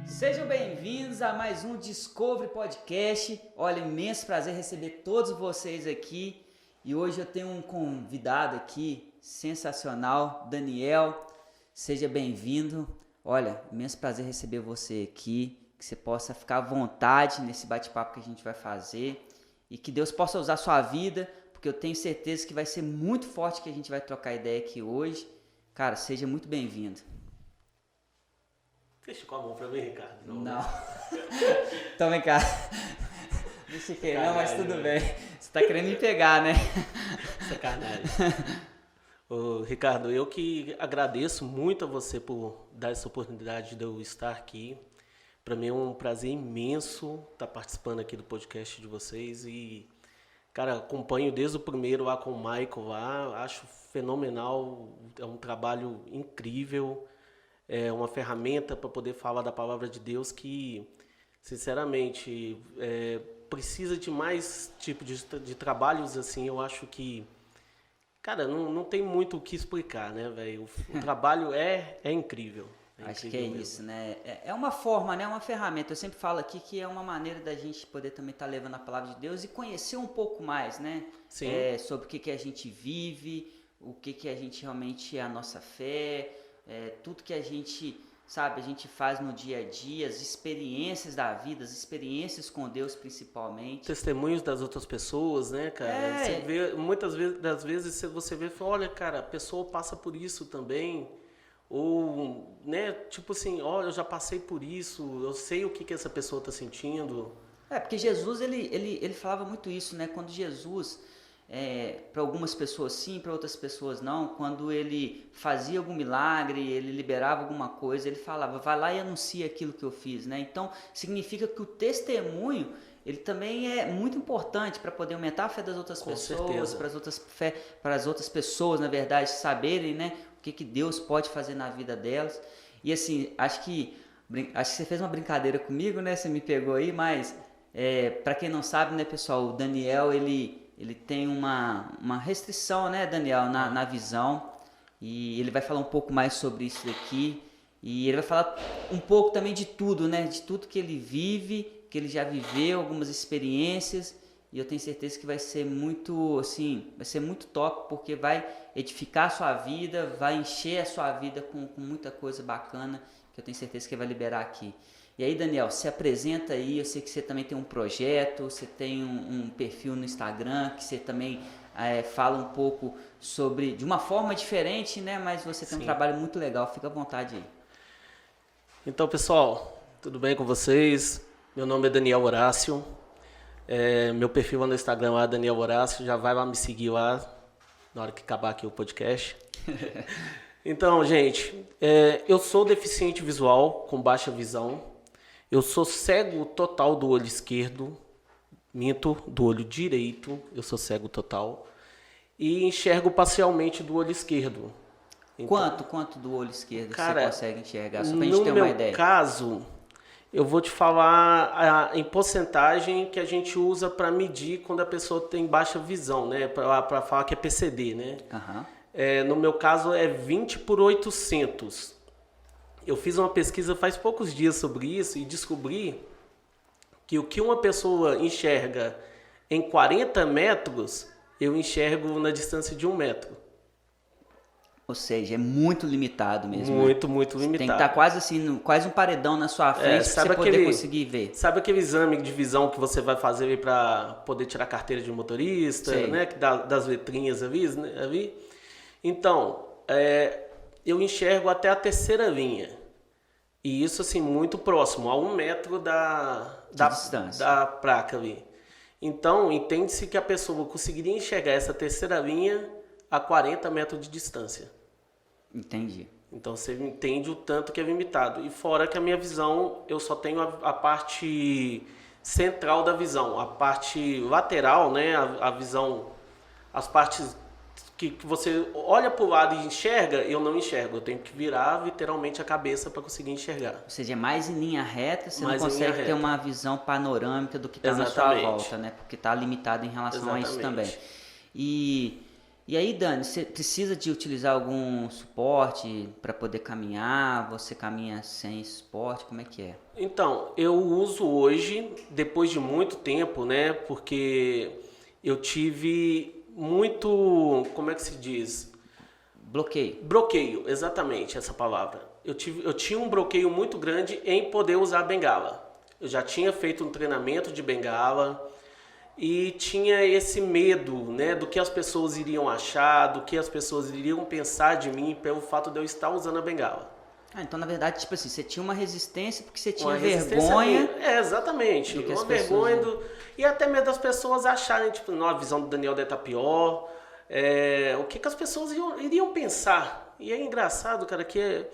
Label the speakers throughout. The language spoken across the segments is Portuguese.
Speaker 1: Sejam bem-vindos a mais um Discovery Podcast. Olha, imenso prazer receber todos vocês aqui. E hoje eu tenho um convidado aqui sensacional, Daniel. Seja bem-vindo. Olha, imenso prazer receber você aqui. Que você possa ficar à vontade nesse bate-papo que a gente vai fazer. E que Deus possa usar a sua vida, porque eu tenho certeza que vai ser muito forte que a gente vai trocar ideia aqui hoje. Cara, seja muito bem-vindo.
Speaker 2: Fecha com a mão pra mim, Ricardo.
Speaker 1: Não. Então vem cá. Não fiquei não, mas tudo bem. Você tá querendo me pegar, né?
Speaker 2: Sacanagem. Ô, Ricardo, eu que agradeço muito a você por dar essa oportunidade de eu estar aqui. Para mim é um prazer imenso estar participando aqui do podcast de vocês e, cara, acompanho desde o primeiro lá com o Michael lá, acho fenomenal, é um trabalho incrível, é uma ferramenta para poder falar da palavra de Deus que, sinceramente, precisa de mais tipo de trabalhos assim, eu acho que, cara, não tem muito o que explicar, né, velho? O trabalho é incrível.
Speaker 1: Acho que é isso, né? É uma forma, né? Uma ferramenta. Eu sempre falo aqui que é uma maneira da gente poder também estar levando a palavra de Deus e conhecer um pouco mais, né?
Speaker 2: Sim.
Speaker 1: Sobre o que a gente vive, o que a gente realmente é a nossa fé, tudo que a gente, sabe, a gente faz no dia a dia, as experiências da vida, as experiências com Deus principalmente.
Speaker 2: Testemunhos das outras pessoas, né, cara? Você vê, muitas das vezes você vê e fala, olha, cara, a pessoa passa por isso também. Ou, né, tipo assim, olha, eu já passei por isso, eu sei o que essa pessoa está sentindo.
Speaker 1: Porque Jesus, ele falava muito isso, né? Quando Jesus, para algumas pessoas sim, para outras pessoas não, quando ele fazia algum milagre, ele liberava alguma coisa, ele falava, vai lá e anuncia aquilo que eu fiz, né? Então, significa que o testemunho, ele também é muito importante para poder aumentar a fé das outras pessoas, para as outras pessoas, na verdade, saberem, né, o que Deus pode fazer na vida delas. E assim, acho que você fez uma brincadeira comigo, né? Você me pegou aí, mas para quem não sabe, né, pessoal, o Daniel, ele tem uma restrição, né, Daniel, na visão. E ele vai falar um pouco mais sobre isso aqui. E ele vai falar um pouco também de tudo, né? De tudo que ele vive, que ele já viveu, algumas experiências. E eu tenho certeza que vai ser muito, assim, vai ser muito top, porque vai edificar a sua vida, vai encher a sua vida com muita coisa bacana, que eu tenho certeza que vai liberar aqui. E aí, Daniel, se apresenta aí, eu sei que você também tem um projeto, você tem um perfil no Instagram, que você também fala um pouco sobre, de uma forma diferente, né? Mas você tem um trabalho muito legal, fica à vontade aí.
Speaker 2: Então, pessoal, tudo bem com vocês? Meu nome é Daniel Horácio. Meu perfil lá no Instagram é Daniel Horácio, já vai lá me seguir lá na hora que acabar aqui o podcast. Então, gente, eu sou deficiente visual com baixa visão, eu sou cego total do olho esquerdo, minto, do olho direito, eu sou cego total, e enxergo parcialmente do olho esquerdo.
Speaker 1: Então, quanto do olho esquerdo, cara, você consegue enxergar? Só pra gente ter uma ideia.
Speaker 2: No meu caso, eu vou te falar em porcentagem que a gente usa para medir quando a pessoa tem baixa visão, né? Para falar que é PCD, né?
Speaker 1: Uhum.
Speaker 2: No meu caso é 20/800. Eu fiz uma pesquisa faz poucos dias sobre isso e descobri que o que uma pessoa enxerga em 40 metros, eu enxergo na distância de 1 metro.
Speaker 1: Ou seja, é muito limitado mesmo.
Speaker 2: Muito,
Speaker 1: né?
Speaker 2: muito limitado.
Speaker 1: Tem que estar quase assim, quase um paredão na sua frente para você poder conseguir ver.
Speaker 2: Sabe aquele exame de visão que você vai fazer para poder tirar a carteira de motorista, né? Que das letrinhas ali? Então, eu enxergo até a terceira linha. E isso assim, muito próximo, a 1 metro da placa ali. Então, entende-se que a pessoa conseguiria enxergar essa terceira linha a 40 metros de distância.
Speaker 1: Entendi.
Speaker 2: Então você entende o tanto que é limitado. E fora que a minha visão, eu só tenho a parte central da visão. A parte lateral, né? A visão, as partes que você olha para o lado e enxerga, eu não enxergo. Eu tenho que virar literalmente a cabeça para conseguir enxergar.
Speaker 1: Ou seja, é mais em linha reta, você
Speaker 2: mais
Speaker 1: não consegue ter uma visão panorâmica do que está na sua volta, né? Porque está limitado em relação a isso também. E E aí, Dani, você precisa de utilizar algum suporte para poder caminhar? Você caminha sem suporte? Como é que é?
Speaker 2: Então, eu uso hoje, depois de muito tempo, né? Porque eu tive muito, como é que se diz?
Speaker 1: Bloqueio.
Speaker 2: Bloqueio, exatamente essa palavra. Eu tinha um bloqueio muito grande em poder usar a bengala. Eu já tinha feito um treinamento de bengala e tinha esse medo, né, do que as pessoas iriam achar, do que as pessoas iriam pensar de mim pelo fato de eu estar usando a bengala.
Speaker 1: Ah, então na verdade, tipo assim, você tinha uma resistência porque você tinha
Speaker 2: Uma resistência
Speaker 1: vergonha
Speaker 2: exatamente.
Speaker 1: do que as
Speaker 2: Uma
Speaker 1: pessoas
Speaker 2: vergonha e até mesmo das pessoas acharem, tipo, não, a visão do Daniel deve estar pior. O que as pessoas iriam pensar. E é engraçado, cara, que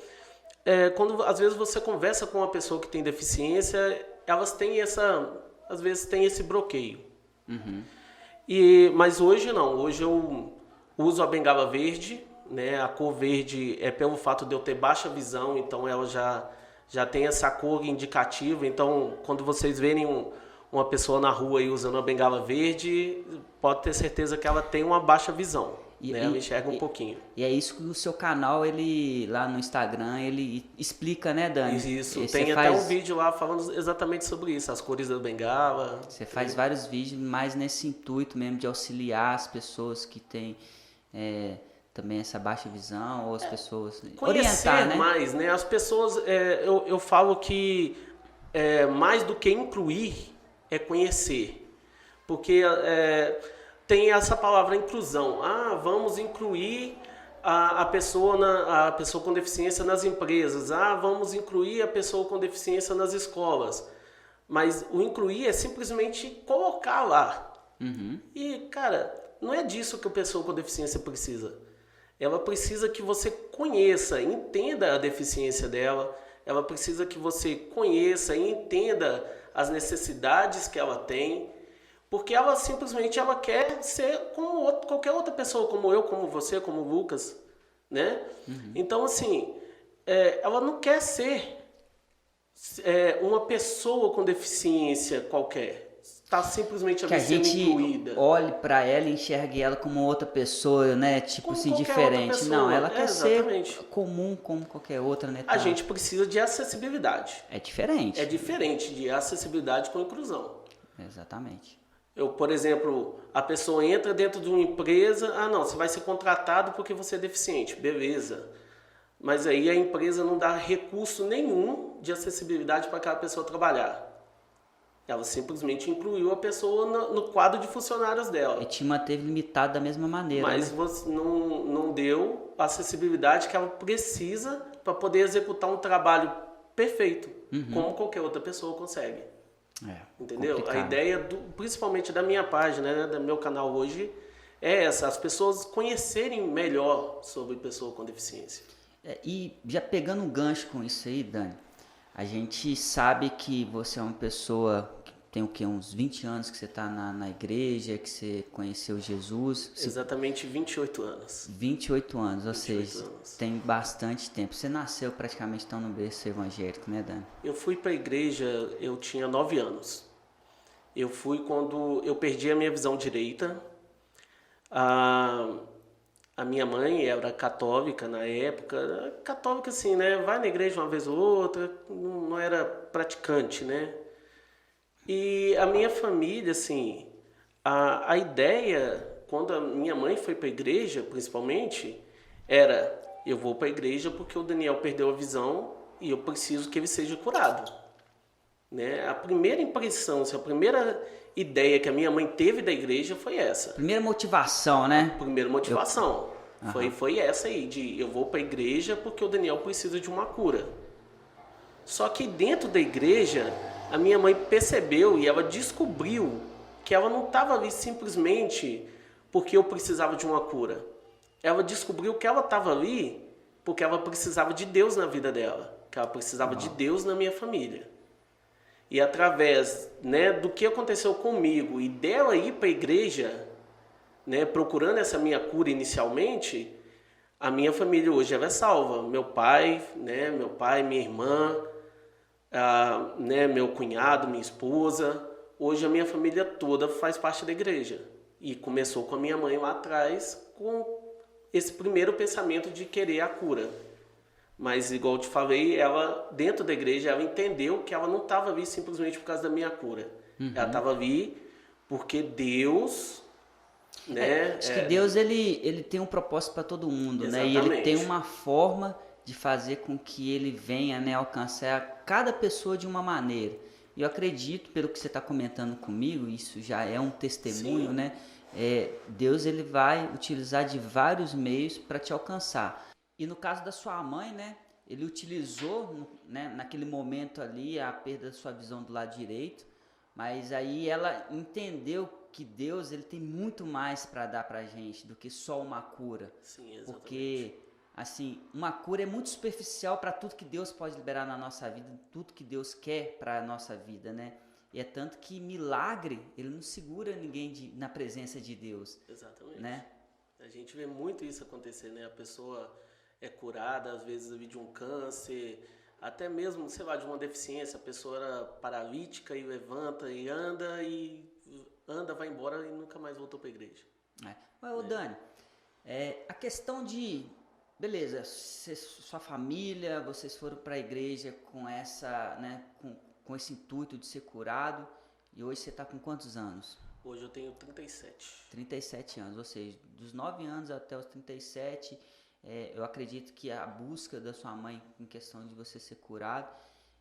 Speaker 2: quando às vezes você conversa com uma pessoa que tem deficiência, elas têm às vezes tem esse bloqueio.
Speaker 1: Uhum.
Speaker 2: Mas hoje não, hoje eu uso a bengala verde, né? A cor verde é pelo fato de eu ter baixa visão, então ela já tem essa cor indicativa. Então, quando vocês verem uma pessoa na rua aí usando a bengala verde, pode ter certeza que ela tem uma baixa visão. Né? Ela enxerga um pouquinho.
Speaker 1: E é isso que o seu canal, ele lá no Instagram, ele explica, né, Dani?
Speaker 2: Isso,
Speaker 1: E
Speaker 2: tem até um vídeo lá falando exatamente sobre isso, as cores da bengala.
Speaker 1: Você faz vários vídeos, mais nesse intuito mesmo de auxiliar as pessoas que têm também essa baixa visão, ou as pessoas
Speaker 2: Conhecer
Speaker 1: orientar, né?
Speaker 2: mais, né? As pessoas, eu falo que mais do que incluir é conhecer, porque tem essa palavra inclusão. Ah, vamos incluir a pessoa com deficiência nas empresas. Ah, vamos incluir a pessoa com deficiência nas escolas. Mas o incluir é simplesmente colocar lá.
Speaker 1: Uhum.
Speaker 2: E, cara, não é disso que a pessoa com deficiência precisa. Ela precisa que você conheça, entenda a deficiência dela. Ela precisa que você conheça e entenda as necessidades que ela tem. Porque ela simplesmente quer ser como qualquer outra pessoa, como eu, como você, como o Lucas, né? Uhum. Então, assim, ela não quer ser uma pessoa com deficiência qualquer. Está simplesmente
Speaker 1: ali sendo incluída. Que a gente olhe para ela e enxergue ela como outra pessoa, né? Tipo como assim, diferente. Não, ela quer ser comum como qualquer outra, né?
Speaker 2: A gente precisa de acessibilidade.
Speaker 1: É diferente.
Speaker 2: É diferente de acessibilidade com inclusão.
Speaker 1: Exatamente.
Speaker 2: Por exemplo, a pessoa entra dentro de uma empresa, não, você vai ser contratado porque você é deficiente, beleza. Mas aí a empresa não dá recurso nenhum de acessibilidade para aquela pessoa trabalhar. Ela simplesmente incluiu a pessoa no quadro de funcionários dela.
Speaker 1: E te manteve limitado da mesma maneira.
Speaker 2: Mas você não deu a acessibilidade que ela precisa para poder executar um trabalho perfeito, como qualquer outra pessoa consegue. Entendeu? Complicado. A ideia, principalmente da minha página, né, do meu canal hoje, é essa, as pessoas conhecerem melhor sobre pessoa com deficiência.
Speaker 1: E já pegando um gancho com isso aí, Dani, a gente sabe que você é uma pessoa que tem o quê? Uns 20 anos que você está na igreja, que você conheceu Jesus.
Speaker 2: Exatamente 28 anos.
Speaker 1: 28 anos, ou seja, tem bastante tempo. Você nasceu praticamente então no berço evangélico, né, Dani?
Speaker 2: Eu fui para a igreja, eu tinha 9 anos. Eu fui quando eu perdi a minha visão direita. A minha mãe era católica na época, católica assim, né? Vai na igreja uma vez ou outra, não era praticante, né? E a minha família, assim, a ideia, quando a minha mãe foi para a igreja, principalmente, era: eu vou para a igreja porque o Daniel perdeu a visão e eu preciso que ele seja curado. Né? A primeira impressão, a primeira ideia que a minha mãe teve da igreja foi essa.
Speaker 1: Primeira motivação, né?
Speaker 2: Primeira motivação. Foi essa aí, de eu vou para a igreja porque o Daniel precisa de uma cura. Só que dentro da igreja, a minha mãe percebeu e ela descobriu que ela não estava ali simplesmente porque eu precisava de uma cura. Ela descobriu que ela estava ali porque ela precisava de Deus na vida dela, que ela precisava de Deus na minha família. E através, né, do que aconteceu comigo e dela ir para a igreja, né, procurando essa minha cura inicialmente, a minha família hoje ela é salva. Meu pai, minha irmã, né, meu cunhado, minha esposa. Hoje a minha família toda faz parte da igreja. E começou com a minha mãe lá atrás, com esse primeiro pensamento de querer a cura. Mas, igual eu te falei, ela, dentro da igreja, ela entendeu que ela não estava ali simplesmente por causa da minha cura. Ela estava ali porque Deus, né?
Speaker 1: Acho que Deus, ele tem um propósito para todo mundo,
Speaker 2: Exatamente.
Speaker 1: né? E ele tem uma forma de fazer com que ele venha, né, alcançar cada pessoa de uma maneira. E eu acredito, pelo que você está comentando comigo, isso já é um testemunho,
Speaker 2: Sim.
Speaker 1: né? Deus, ele vai utilizar de vários meios para te alcançar. E no caso da sua mãe, né, ele utilizou, né, naquele momento ali a perda da sua visão do lado direito, mas aí ela entendeu que Deus, ele tem muito mais para dar para a gente do que só uma cura.
Speaker 2: Sim, exatamente.
Speaker 1: Porque assim, uma cura é muito superficial para tudo que Deus pode liberar na nossa vida, tudo que Deus quer para a nossa vida, né? E é tanto que milagre, ele não segura ninguém na presença de Deus.
Speaker 2: Exatamente.
Speaker 1: Né?
Speaker 2: A gente vê muito isso acontecer, né? A pessoa é curada, às vezes, de um câncer, até mesmo, sei lá, de uma deficiência. A pessoa era paralítica e levanta e anda, vai embora e nunca mais voltou para a igreja.
Speaker 1: Mas, ô Dani, a questão de... Beleza, sua família, vocês foram para a igreja com essa, né, com esse intuito de ser curado, e hoje você está com quantos anos?
Speaker 2: Hoje eu tenho 37.
Speaker 1: 37 anos, ou seja, dos 9 anos até os 37, eu acredito que a busca da sua mãe em questão de você ser curado,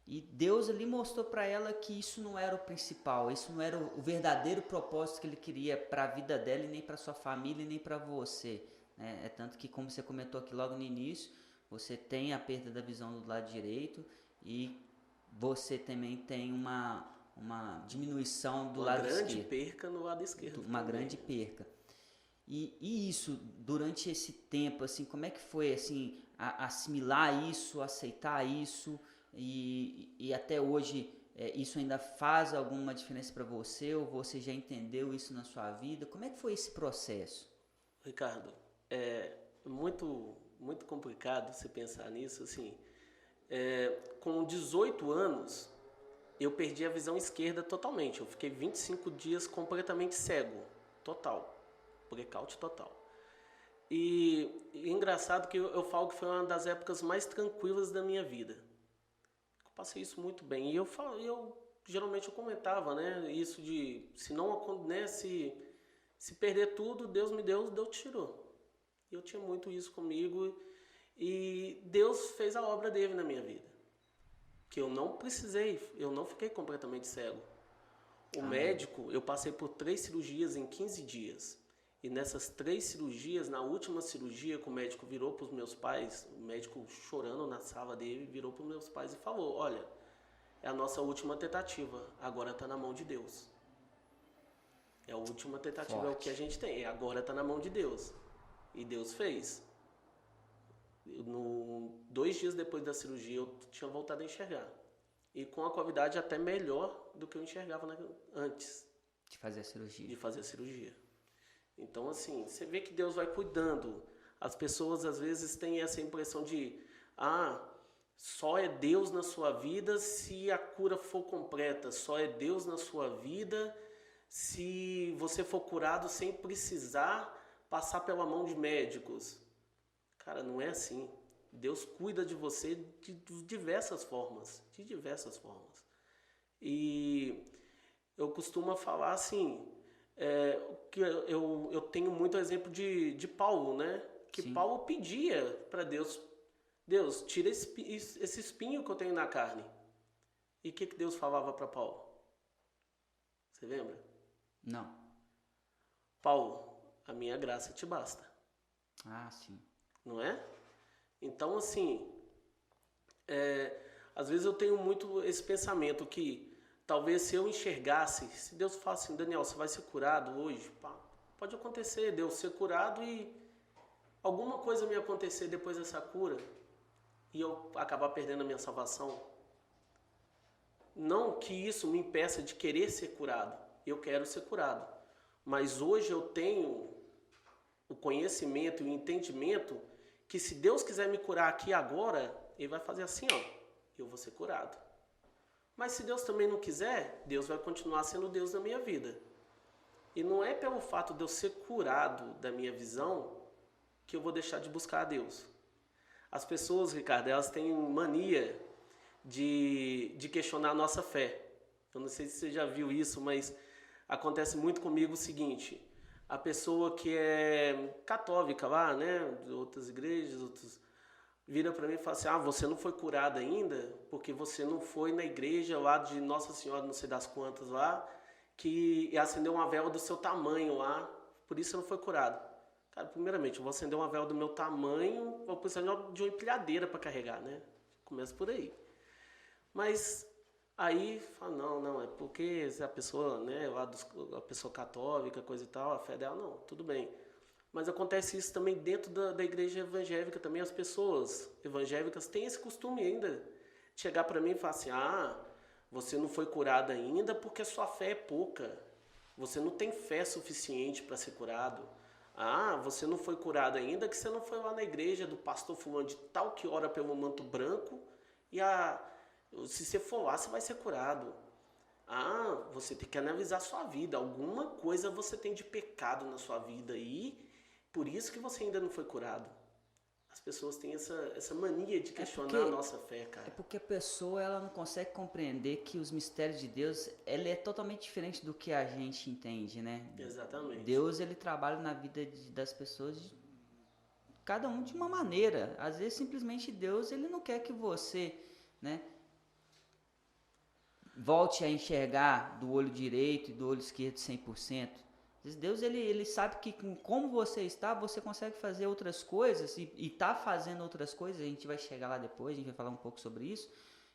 Speaker 1: e Deus ali mostrou para ela que isso não era o principal, isso não era o verdadeiro propósito que ele queria para a vida dela, e nem para sua família, e nem para você. É tanto que, como você comentou aqui logo no início, você tem a perda da visão do lado direito e você também tem uma diminuição do lado esquerdo. Uma grande
Speaker 2: perca no lado esquerdo.
Speaker 1: Uma grande perca. E isso, durante esse tempo, assim, como é que foi, assim, assimilar isso, aceitar isso e até hoje isso ainda faz alguma diferença para você ou você já entendeu isso na sua vida? Como é que foi esse processo?
Speaker 2: Ricardo, é muito, muito complicado você pensar nisso, assim, com 18 anos eu perdi a visão esquerda totalmente, eu fiquei 25 dias completamente cego, total, blackout total. E engraçado que eu falo que foi uma das épocas mais tranquilas da minha vida, eu passei isso muito bem, e eu geralmente eu comentava, né, isso de, se não, né, se perder tudo, Deus me deu, Deus tirou. Eu tinha muito isso comigo e Deus fez a obra dele na minha vida. Que eu não precisei, eu não fiquei completamente cego. O médico, eu passei por 3 cirurgias em 15 dias. E nessas 3 cirurgias, na última cirurgia que o médico virou para os meus pais, o médico chorando na sala dele, virou para os meus pais e falou, olha, é a nossa última tentativa, agora está na mão de Deus. É a última tentativa, forte. É o que a gente tem, agora está na mão de Deus. E Deus fez. 2 dias depois da cirurgia eu tinha voltado a enxergar. E com a qualidade até melhor do que eu enxergava antes.
Speaker 1: De fazer a cirurgia.
Speaker 2: De fazer a cirurgia. Então, assim, você vê que Deus vai cuidando. As pessoas às vezes têm essa impressão de só é Deus na sua vida se a cura for completa. Só é Deus na sua vida se você for curado sem precisar passar pela mão de médicos. Cara, não é assim. Deus cuida de você de diversas formas. De diversas formas. E eu costumo falar assim, que eu tenho muito exemplo de Paulo, né? Que sim. Paulo pedia para Deus, Deus, tira esse espinho que eu tenho na carne. E o que Deus falava para Paulo? Você lembra?
Speaker 1: Não.
Speaker 2: Paulo, a minha graça te basta.
Speaker 1: Sim.
Speaker 2: Não é? Então, assim, às vezes eu tenho muito esse pensamento que talvez se eu enxergasse, se Deus falasse assim, Daniel, você vai ser curado hoje, pode acontecer, Deus ser curado e alguma coisa me acontecer depois dessa cura e eu acabar perdendo a minha salvação. Não que isso me impeça de querer ser curado, eu quero ser curado. Mas hoje eu tenho o conhecimento e o entendimento que se Deus quiser me curar aqui agora, Ele vai fazer assim, eu vou ser curado. Mas se Deus também não quiser, Deus vai continuar sendo Deus da minha vida. E não é pelo fato de eu ser curado da minha visão que eu vou deixar de buscar a Deus. As pessoas, Ricardo, elas têm mania de questionar a nossa fé. Eu não sei se você já viu isso, mas acontece muito comigo o seguinte: a pessoa que é católica lá, né, de outras igrejas, vira para mim e fala assim: ah, você não foi curado ainda porque você não foi na igreja lá de Nossa Senhora, não sei das quantas lá, que acendeu uma vela do seu tamanho lá, por isso você não foi curado. Cara, primeiramente, eu vou acender uma vela do meu tamanho, vou precisar de uma empilhadeira para carregar, né? Começa por aí. Mas aí fala, não, é porque a pessoa, né, a pessoa católica, coisa e tal, a fé dela, não, tudo bem. Mas acontece isso também dentro da igreja evangélica também. As pessoas evangélicas têm esse costume ainda de chegar para mim e falar assim: ah, você não foi curado ainda porque sua fé é pouca. Você não tem fé suficiente para ser curado. Ah, você não foi curado ainda que você não foi lá na igreja do pastor fulano de tal que ora pelo manto branco e se você for lá você vai ser curado. Ah, você tem que analisar sua vida. Alguma coisa você tem de pecado na sua vida aí. Por isso que você ainda não foi curado. As pessoas têm essa mania de questionar a nossa fé, cara.
Speaker 1: É porque a pessoa ela não consegue compreender que os mistérios de Deus ele é totalmente diferente do que a gente entende, né?
Speaker 2: Exatamente.
Speaker 1: Deus ele trabalha na vida das pessoas, cada um de uma maneira. Às vezes simplesmente Deus ele não quer que você, né, volte a enxergar do olho direito e do olho esquerdo 100%. Deus ele sabe que como você está, você consegue fazer outras coisas e está fazendo outras coisas. A gente vai chegar lá depois, a gente vai falar um pouco sobre isso.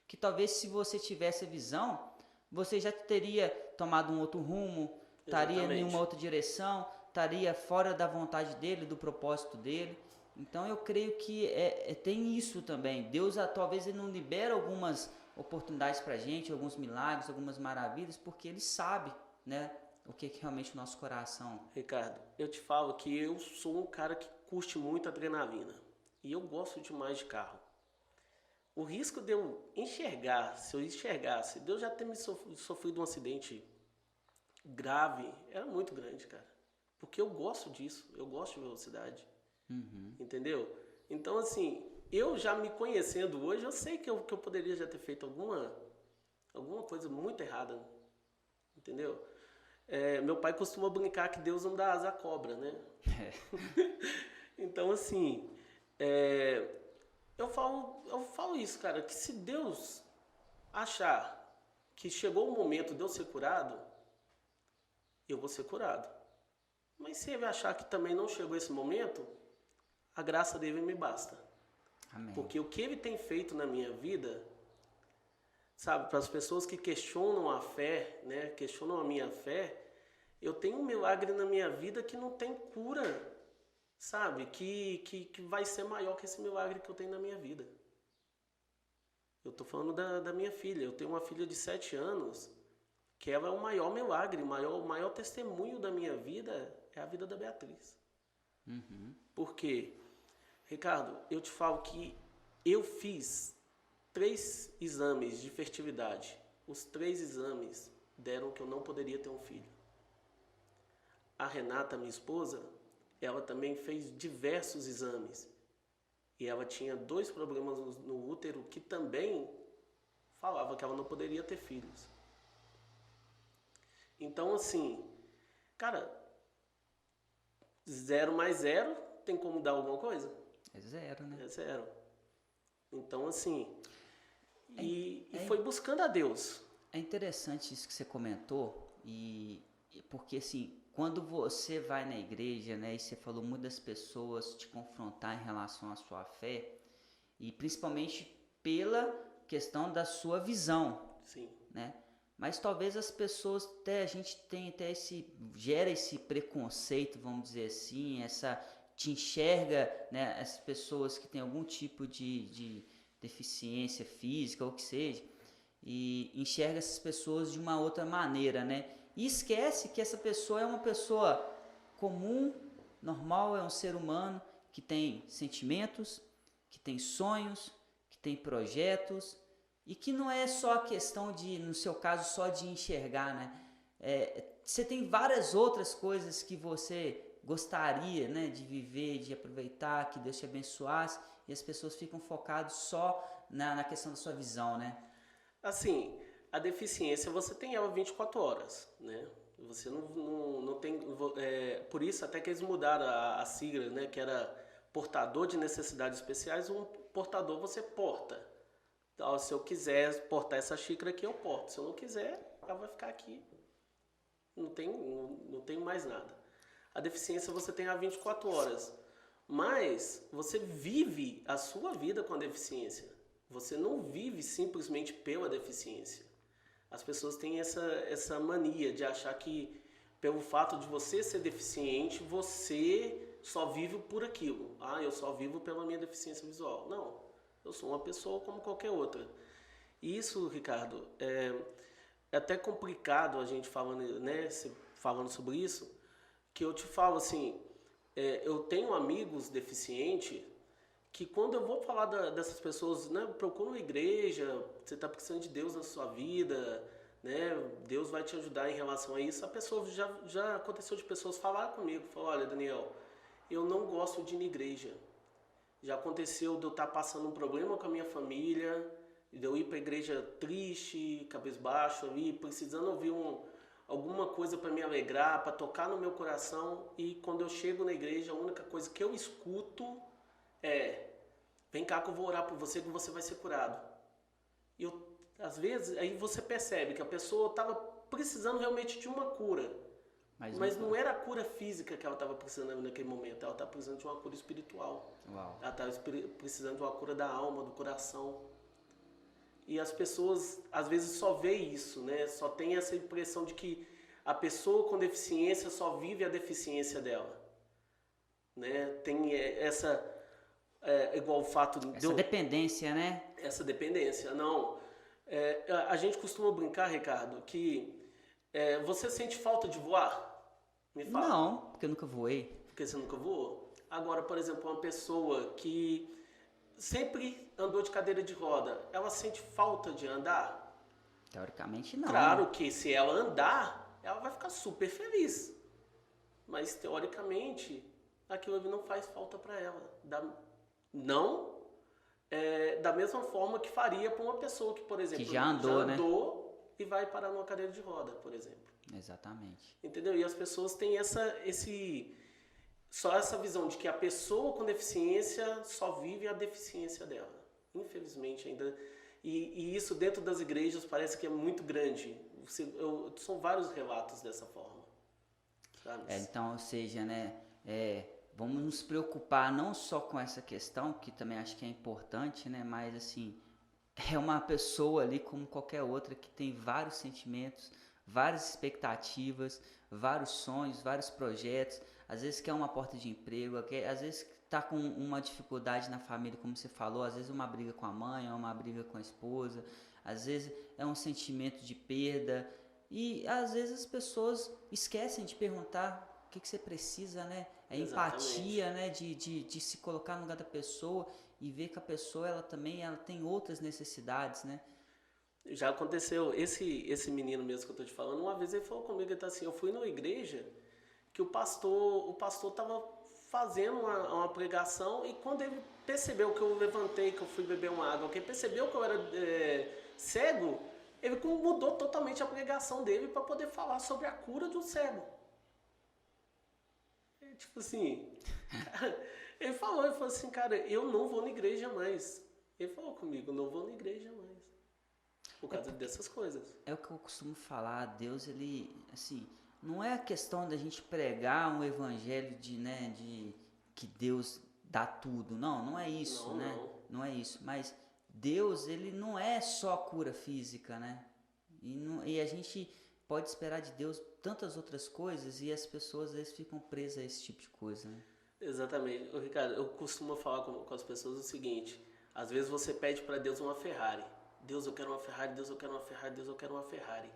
Speaker 1: Que talvez se você tivesse a visão, você já teria tomado um outro rumo, estaria em uma outra direção, estaria fora da vontade dele, do propósito dele. Então eu creio que tem isso também. Deus talvez ele não libera algumas oportunidades para a gente, alguns milagres, algumas maravilhas, porque ele sabe, né? O que realmente o nosso coração...
Speaker 2: Ricardo, eu te falo que eu sou um cara que curte muito adrenalina. E eu gosto demais de carro. O risco de eu enxergar, se eu enxergasse, de eu já ter me sofrido um acidente grave, era muito grande, cara. Porque eu gosto disso, eu gosto de velocidade.
Speaker 1: Uhum.
Speaker 2: Entendeu? Então, assim, eu já me conhecendo hoje, eu sei que eu poderia já ter feito alguma coisa muito errada. Entendeu? Meu pai costuma brincar que Deus não dá asa à cobra, né? Então, assim, eu falo isso, cara, que se Deus achar que chegou o momento de eu ser curado, eu vou ser curado. Mas se ele achar que também não chegou esse momento, a graça dele me basta.
Speaker 1: Amém.
Speaker 2: Porque o que ele tem feito na minha vida, sabe, para as pessoas que questionam a fé, né, questionam a minha fé, eu tenho um milagre na minha vida que não tem cura, sabe, que vai ser maior que esse milagre que eu tenho na minha vida. Eu tô falando da minha filha. Eu tenho uma filha de 7 anos, que ela é o maior milagre, o maior testemunho da minha vida é a vida da Beatriz.
Speaker 1: Uhum.
Speaker 2: Por quê? Ricardo, eu te falo que eu fiz 3 exames de fertilidade. Os 3 exames deram que eu não poderia ter um filho. A Renata, minha esposa, ela também fez diversos exames. E ela tinha 2 problemas no útero que também falava que ela não poderia ter filhos. Então, assim, cara, 0 mais 0 tem como dar alguma coisa?
Speaker 1: É 0, né?
Speaker 2: É 0. Então, assim, e foi buscando a Deus.
Speaker 1: É interessante isso que você comentou, porque assim, quando você vai na igreja, né, e você falou muito das pessoas te confrontar em relação à sua fé, e principalmente pela questão da sua visão,
Speaker 2: Sim.
Speaker 1: né? Mas talvez as pessoas, a gente tem até gera esse preconceito, vamos dizer assim, te enxerga, né, as pessoas que têm algum tipo de deficiência física ou que seja, e enxerga essas pessoas de uma outra maneira, né? E esquece que essa pessoa é uma pessoa comum, normal, é um ser humano que tem sentimentos, que tem sonhos, que tem projetos e que não é só a questão de, no seu caso, só de enxergar, né? Você tem várias outras coisas que você gostaria, né, de viver, de aproveitar, que Deus te abençoasse, e as pessoas ficam focadas só na questão da sua visão, né?
Speaker 2: Assim, a deficiência você tem ela 24 horas, né? Você não tem. Por isso, até que eles mudaram a sigla, né? Que era portador de necessidades especiais, um portador você porta. Então, se eu quiser portar essa xícara aqui, eu porto. Se eu não quiser, ela vai ficar aqui. Não tem mais nada. A deficiência você tem a 24 horas. Mas você vive a sua vida com a deficiência. Você não vive simplesmente pela deficiência. As pessoas têm essa mania de achar que, pelo fato de você ser deficiente, você só vive por aquilo. Ah, eu só vivo pela minha deficiência visual. Não, eu sou uma pessoa como qualquer outra. E isso, Ricardo, é até complicado a gente falando, né, falando sobre isso, que eu te falo assim, eu tenho amigos deficientes que quando eu vou falar dessas pessoas, né, procura uma igreja, você está precisando de Deus na sua vida, né, Deus vai te ajudar em relação a isso. A pessoa já aconteceu de pessoas falar comigo, falar, olha, Daniel, eu não gosto de ir na igreja. Já aconteceu de eu estar passando um problema com a minha família, de eu ir para a igreja triste, cabisbaixo, ali, precisando ouvir alguma coisa para me alegrar, para tocar no meu coração, e quando eu chego na igreja, a única coisa que eu escuto vem cá que eu vou orar por você que você vai ser curado. E às vezes, aí você percebe que a pessoa estava precisando realmente de uma cura. Mas não era a cura física que ela estava precisando naquele momento. Ela estava precisando de uma cura espiritual.
Speaker 1: Uau.
Speaker 2: Ela estava precisando de uma cura da alma, do coração. E as pessoas, às vezes, só veem isso, né? Só tem essa impressão de que a pessoa com deficiência só vive a deficiência dela. Né? Tem essa... igual o fato de
Speaker 1: Essa dependência, né?
Speaker 2: Essa dependência. Não. A gente costuma brincar, Ricardo, que você sente falta de voar? Me fala.
Speaker 1: Não, porque eu nunca voei.
Speaker 2: Porque você nunca voou? Agora, por exemplo, uma pessoa que sempre andou de cadeira de roda, ela sente falta de andar?
Speaker 1: Teoricamente não.
Speaker 2: Claro que se ela andar, ela vai ficar super feliz. Mas teoricamente, aquilo ali não faz falta para ela. Da mesma forma que faria para uma pessoa que, por exemplo,
Speaker 1: que já andou, né?
Speaker 2: E vai parar numa cadeira de roda, por exemplo.
Speaker 1: Exatamente.
Speaker 2: Entendeu? E as pessoas têm só essa visão de que a pessoa com deficiência só vive a deficiência dela. Infelizmente ainda. E isso dentro das igrejas parece que é muito grande. São vários relatos dessa forma. Sabe?
Speaker 1: Então, ou seja, né? Vamos nos preocupar não só com essa questão, que também acho que é importante, né? Mas assim, é uma pessoa ali como qualquer outra que tem vários sentimentos, várias expectativas, vários sonhos, vários projetos. Às vezes quer uma porta de emprego, às vezes está com uma dificuldade na família, como você falou, às vezes uma briga com a mãe, uma briga com a esposa, às vezes é um sentimento de perda. E às vezes as pessoas esquecem de perguntar o que você precisa, né? É empatia, né? De se colocar no lugar da pessoa e ver que a pessoa ela tem outras necessidades, né?
Speaker 2: Já aconteceu, esse menino mesmo que eu tô te falando, uma vez ele falou comigo, ele tá assim, eu fui numa igreja que o pastor estava fazendo uma pregação, e quando ele percebeu que eu levantei, que eu fui beber uma água, que ele percebeu que eu era cego, ele mudou totalmente a pregação dele para poder falar sobre a cura do cego. Tipo assim, ele falou assim, cara, eu não vou na igreja mais. Ele falou comigo, não vou na igreja mais. Por causa dessas coisas.
Speaker 1: É o que eu costumo falar, Deus, ele, assim, não é a questão da gente pregar um evangelho de que Deus dá tudo, não é isso,
Speaker 2: não,
Speaker 1: né? Não é isso, mas Deus, ele não é só cura física, né? E a gente pode esperar de Deus tantas outras coisas e as pessoas às vezes ficam presas a esse tipo de coisa, né?
Speaker 2: Exatamente. Ricardo, eu costumo falar com as pessoas o seguinte, às vezes você pede para Deus uma Ferrari. Deus, eu quero uma Ferrari, Deus, eu quero uma Ferrari, Deus, eu quero uma Ferrari.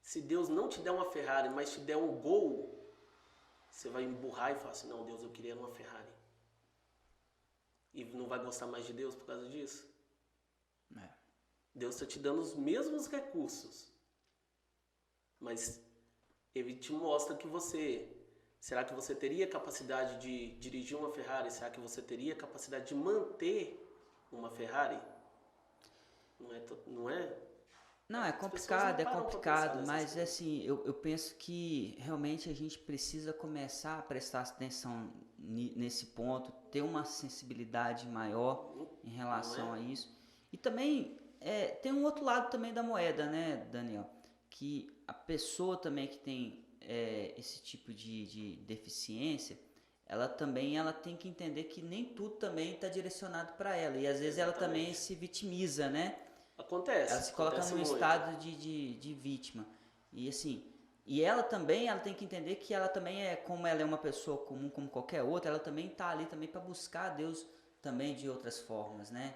Speaker 2: Se Deus não te der uma Ferrari, mas te der um Gol, você vai emburrar e falar assim, não, Deus, eu queria uma Ferrari. E não vai gostar mais de Deus por causa disso? Deus está te dando os mesmos recursos, mas Ele te mostra que você Será que você teria capacidade de dirigir uma Ferrari? Será que você teria capacidade de manter uma Ferrari? Não é?
Speaker 1: Não, é complicado, mas assim, eu penso que realmente a gente precisa começar a prestar atenção nesse ponto, ter uma sensibilidade maior em relação a isso. E também tem um outro lado também da moeda, né, Daniel? Que a pessoa também que tem esse tipo de deficiência, ela tem que entender que nem tudo também está direcionado para ela. E às vezes ela também se vitimiza, né?
Speaker 2: Acontece.
Speaker 1: Ela se coloca num estado de vítima. E assim, ela tem que entender que ela também como ela é uma pessoa comum como qualquer outra, ela também está ali também para buscar a Deus também de outras formas, né?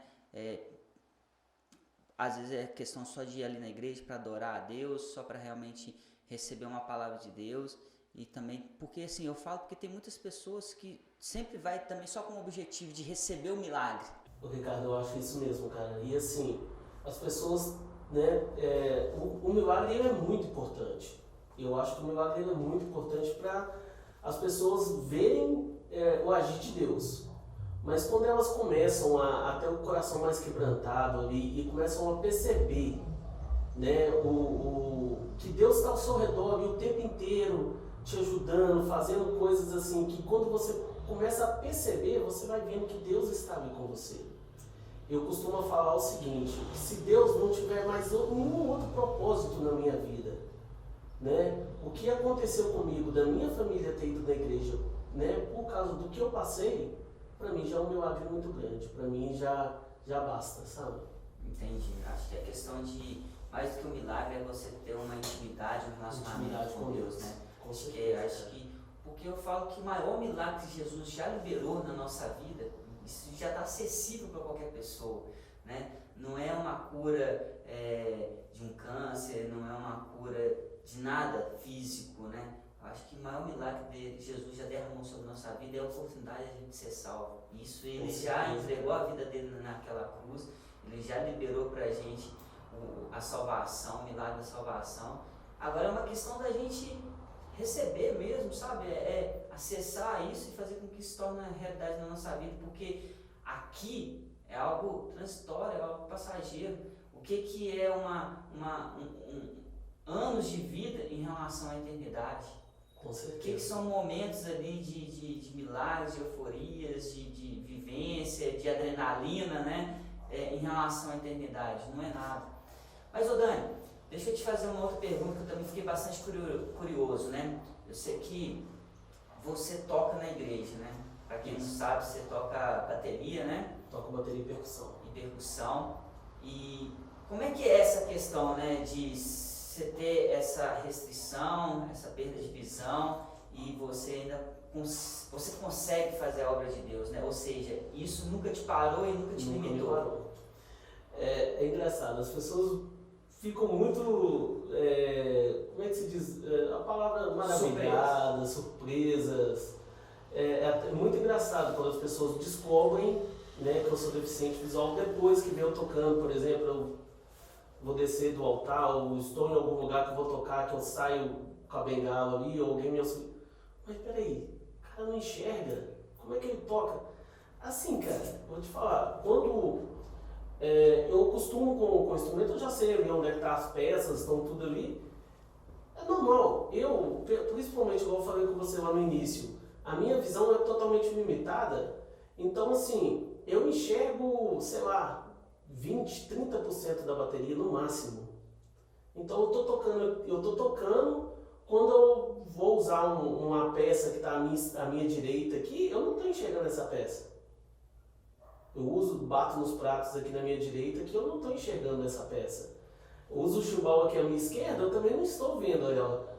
Speaker 1: Às vezes é questão só de ir ali na igreja para adorar a Deus, só para realmente receber uma palavra de Deus. E também, porque assim, eu falo porque tem muitas pessoas que sempre vai também só com o objetivo de receber o milagre.
Speaker 2: Ô Ricardo, eu acho isso mesmo, cara. E assim, as pessoas, né, o milagre ele é muito importante. Eu acho que o milagre ele é muito importante para as pessoas verem o agir de Deus. Mas quando elas começam a ter o coração mais quebrantado ali e começam a perceber, né, que Deus está ao seu redor ali o tempo inteiro, te ajudando, fazendo coisas assim, que quando você começa a perceber, você vai vendo que Deus está ali com você. Eu costumo falar o seguinte, que se Deus não tiver mais nenhum outro propósito na minha vida, né, o que aconteceu comigo, da minha família ter ido na igreja, né, por causa do que eu passei, para mim já é um milagre muito grande, para mim já basta, sabe?
Speaker 1: Entendi, acho que a questão de, mais do que um milagre, é você ter uma intimidade, um relacionamento com Deus, né? Porque eu falo que o maior milagre que Jesus já liberou na nossa vida, isso já está acessível para qualquer pessoa, né? Não é uma cura de um câncer, não é uma cura de nada físico, né? Eu acho que o maior milagre que Jesus já derramou sobre a nossa vida é a oportunidade de a gente ser salvo. Isso ele já entregou a vida dele naquela cruz, ele já liberou para a gente a salvação, o milagre da salvação. Agora é uma questão da gente receber mesmo, sabe? Acessar isso e fazer com que isso se torne realidade na nossa vida, porque aqui é algo transitório, é algo passageiro. O que é anos de vida em relação à eternidade?
Speaker 2: Com certeza.
Speaker 1: O que são momentos ali de milagres, de euforias, de vivência, de adrenalina, né? Em relação à eternidade? Não é nada. Mas, ô Dani, deixa eu te fazer uma outra pergunta que eu também fiquei bastante curioso, né? Eu sei que você toca na igreja, né? Para quem não sabe, você toca bateria, né?
Speaker 2: Toco bateria e percussão.
Speaker 1: E como é que é essa questão, né? De você ter essa restrição, essa perda de visão e você consegue fazer a obra de Deus, né? Ou seja, isso nunca te parou e nunca te limitou.
Speaker 2: É engraçado, as pessoas ficam muito, como é que se diz, a palavra maravilhadas, surpresas. É muito engraçado quando as pessoas descobrem, né, que eu sou deficiente visual depois que vem eu tocando. Por exemplo, eu vou descer do altar, ou estou em algum lugar que eu vou tocar, que eu saio com a bengala ali, ou alguém me auxilia. Mas peraí, o cara não enxerga, como é que ele toca? Assim, cara, vou te falar, quando eu costumo com o instrumento, eu já sei ali onde é que tá as peças, estão tudo ali. É normal. Eu, principalmente, como eu falei com você lá no início, a minha visão é totalmente limitada. Então, assim, eu enxergo, sei lá, 20, 30% da bateria no máximo. Então, eu tô tocando, quando eu vou usar uma peça que está à minha direita aqui, eu não estou enxergando essa peça. Eu bato nos pratos aqui na minha direita que eu não estou enxergando essa peça. Eu uso o chimbal aqui à minha esquerda, eu também não estou vendo ela.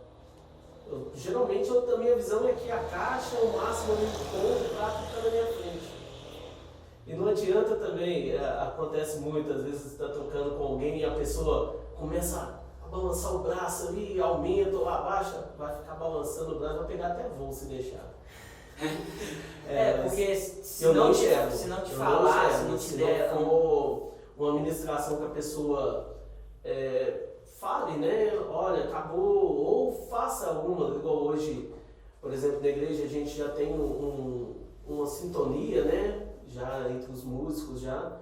Speaker 2: Geralmente a minha visão é que a caixa, o máximo ali do ponto, o prato está na minha frente. E não adianta também, acontece muitas vezes, você está tocando com alguém e a pessoa começa a balançar o braço ali, aumenta ou abaixa, vai ficar balançando o braço, vai pegar até voo se deixar.
Speaker 1: Porque se não te falar, se não te der
Speaker 2: uma ministração que a pessoa fale, né? Olha, acabou, ou faça uma, igual hoje Por exemplo, na igreja a gente já tem uma sintonia, né? Já entre os músicos, já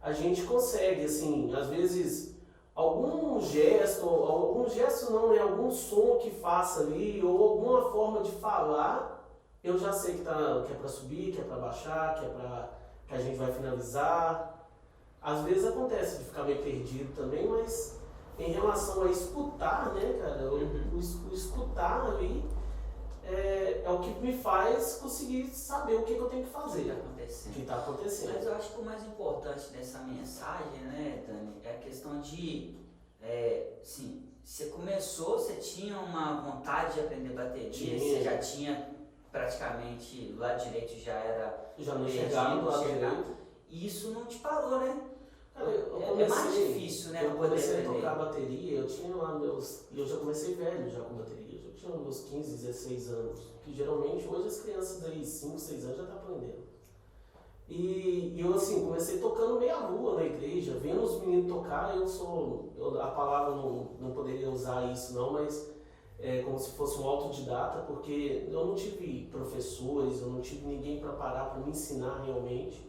Speaker 2: a gente consegue, assim, às vezes algum gesto não, né? Algum som que faça ali, ou alguma forma de falar, eu já sei que é para subir, que é para baixar, que a gente vai finalizar. Às vezes acontece de ficar meio perdido também, mas em relação a escutar, né, cara, o escutar ali é o que me faz conseguir saber o que eu tenho que fazer. O que está acontecendo.
Speaker 1: Mas eu acho que o mais importante dessa mensagem, né, Dani, é a questão de, sim, você começou, você tinha uma vontade de aprender bateria, você já tinha praticamente, o lado direito já era...
Speaker 2: Já não chegava no lado direito.
Speaker 1: E isso não te parou, né?
Speaker 2: Cara,
Speaker 1: é mais difícil, né?
Speaker 2: Eu comecei a tocar bateria, eu tinha lá eu já comecei velho já com bateria, eu já tinha meus 15, 16 anos, que geralmente hoje as crianças aí 5, 6 anos já estão aprendendo. E eu assim, comecei tocando meia rua na igreja, vendo os meninos tocar, a palavra não poderia usar isso não, mas é como se fosse um autodidata, porque eu não tive professores, eu não tive ninguém para parar para me ensinar realmente.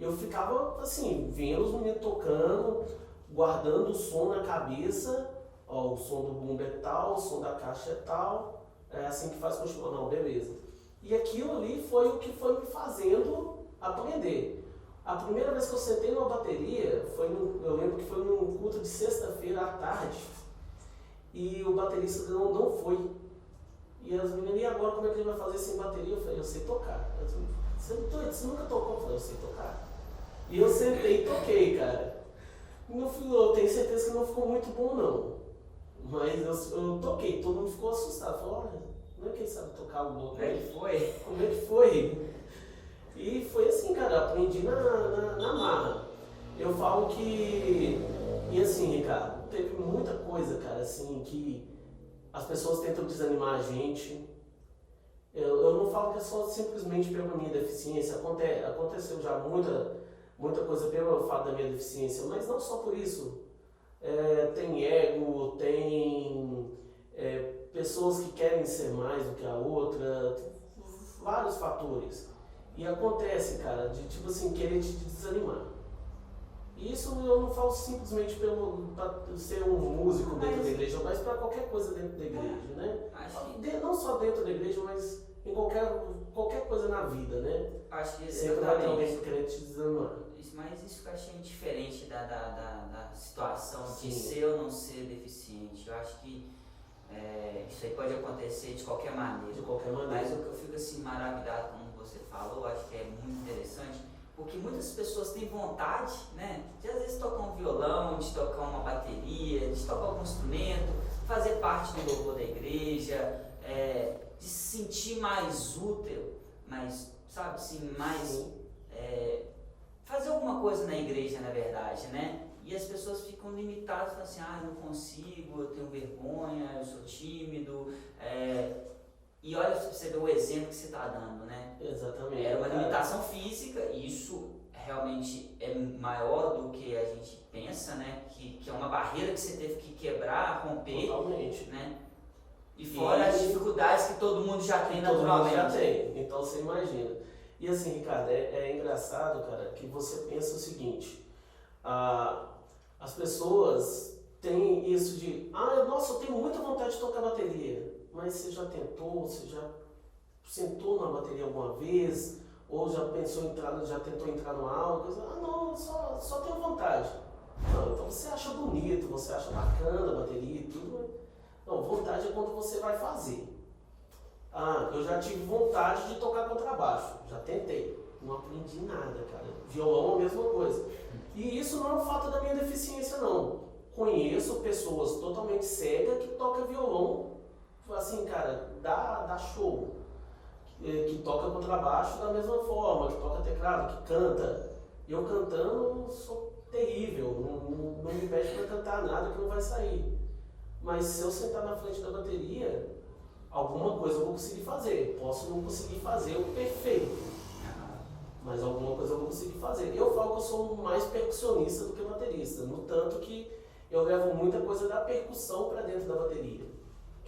Speaker 2: Eu ficava assim, vendo os meninos tocando, guardando o som na cabeça, ó, o som do bumbo é tal, o som da caixa é tal, é assim que faz continuar, não, beleza. E aquilo ali foi o que foi me fazendo aprender. A primeira vez que eu sentei numa bateria, eu lembro que foi num culto de sexta-feira à tarde, e o baterista não foi. E as meninas, e agora como é que ele vai fazer sem bateria? Eu falei, eu sei tocar. Você nunca tocou? Eu falei, eu sei tocar. E eu sentei e toquei, cara. Eu tenho certeza que não ficou muito bom, não. Mas eu toquei, todo mundo ficou assustado. Falou, olha, não é que ele sabe tocar o bloco.
Speaker 1: Como é que foi?
Speaker 2: Como é que foi? E foi assim, cara, aprendi na marra. Eu falo que... E assim, Ricardo, teve muita coisa, cara, assim, que as pessoas tentam desanimar a gente. Eu não falo que é só simplesmente pela minha deficiência. Aconteceu já muita coisa pelo fato da minha deficiência, mas não só por isso. Tem ego, tem pessoas que querem ser mais do que a outra, vários fatores. E acontece, cara, de tipo assim, querer te desanimar. E isso eu não falo simplesmente para ser um músico dentro da igreja, mas para qualquer coisa dentro da igreja, né? Não só dentro da igreja, mas em qualquer coisa na vida, né?
Speaker 1: Acho que
Speaker 2: sempre vai ter alguém querendo te desanimar.
Speaker 1: Mas isso que eu achei diferente da situação
Speaker 2: Sim.
Speaker 1: de ser ou não ser deficiente. Eu acho que isso aí pode acontecer de qualquer maneira.
Speaker 2: De qualquer maneira.
Speaker 1: Mas o que eu fico assim maravilhado, como você falou, acho que é muito interessante, porque muitas pessoas têm vontade, né, de às vezes tocar um violão, de tocar uma bateria, de tocar algum instrumento, fazer parte do louvor da igreja, de se sentir mais útil, mais, sabe, assim, mais... fazer alguma coisa na igreja, na verdade, né? E as pessoas ficam limitadas, falam assim, eu não consigo, eu tenho vergonha, eu sou tímido, e olha pra você ver o exemplo que você está dando, né?
Speaker 2: Exatamente.
Speaker 1: Era uma limitação física, e isso realmente é maior do que a gente pensa, né? Que é uma barreira que você teve que quebrar, romper.
Speaker 2: Totalmente.
Speaker 1: Né? E fora as dificuldades que todo mundo já tem naturalmente.
Speaker 2: Todo mundo já tem, então você imagina. E assim, Ricardo, é engraçado, cara, que você pensa o seguinte, as pessoas têm isso de, nossa, eu tenho muita vontade de tocar bateria, mas você já tentou, você já sentou na bateria alguma vez, ou já tentou entrar numa aula, não, só tenho vontade. Não, então você acha bonito, você acha bacana a bateria e tudo, não, vontade é quando você vai fazer. Eu já tive vontade de tocar contrabaixo, já tentei, não aprendi nada, cara. Violão é a mesma coisa. E isso não é um fato da minha deficiência, não. Conheço pessoas totalmente cegas que tocam violão, assim, cara, dá show. Que toca contrabaixo da mesma forma, que toca teclado, que canta. Eu cantando sou terrível, não me pede para cantar nada que não vai sair. Mas se eu sentar na frente da bateria, alguma coisa eu vou conseguir fazer. Posso não conseguir fazer o perfeito, mas alguma coisa eu vou conseguir fazer. Eu falo que eu sou mais percussionista do que baterista, no tanto que eu levo muita coisa da percussão para dentro da bateria.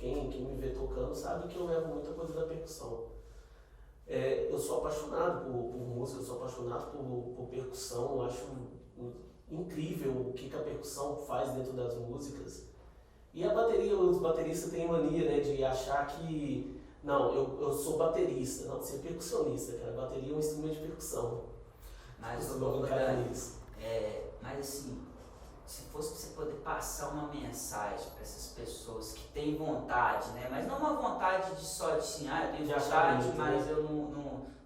Speaker 2: quem me vê tocando sabe que eu levo muita coisa da percussão. Eu sou apaixonado por música, eu sou apaixonado por percussão, eu acho incrível o que a percussão faz dentro das músicas. E a bateria, os bateristas têm mania, né, de achar que, não, eu sou baterista, não, você é percussionista, cara, a bateria é um instrumento de percussão.
Speaker 1: Mas, mas assim, se fosse pra você poder passar uma mensagem para essas pessoas que têm vontade, né? Mas não uma vontade de só de assim, eu tenho vontade, mas eu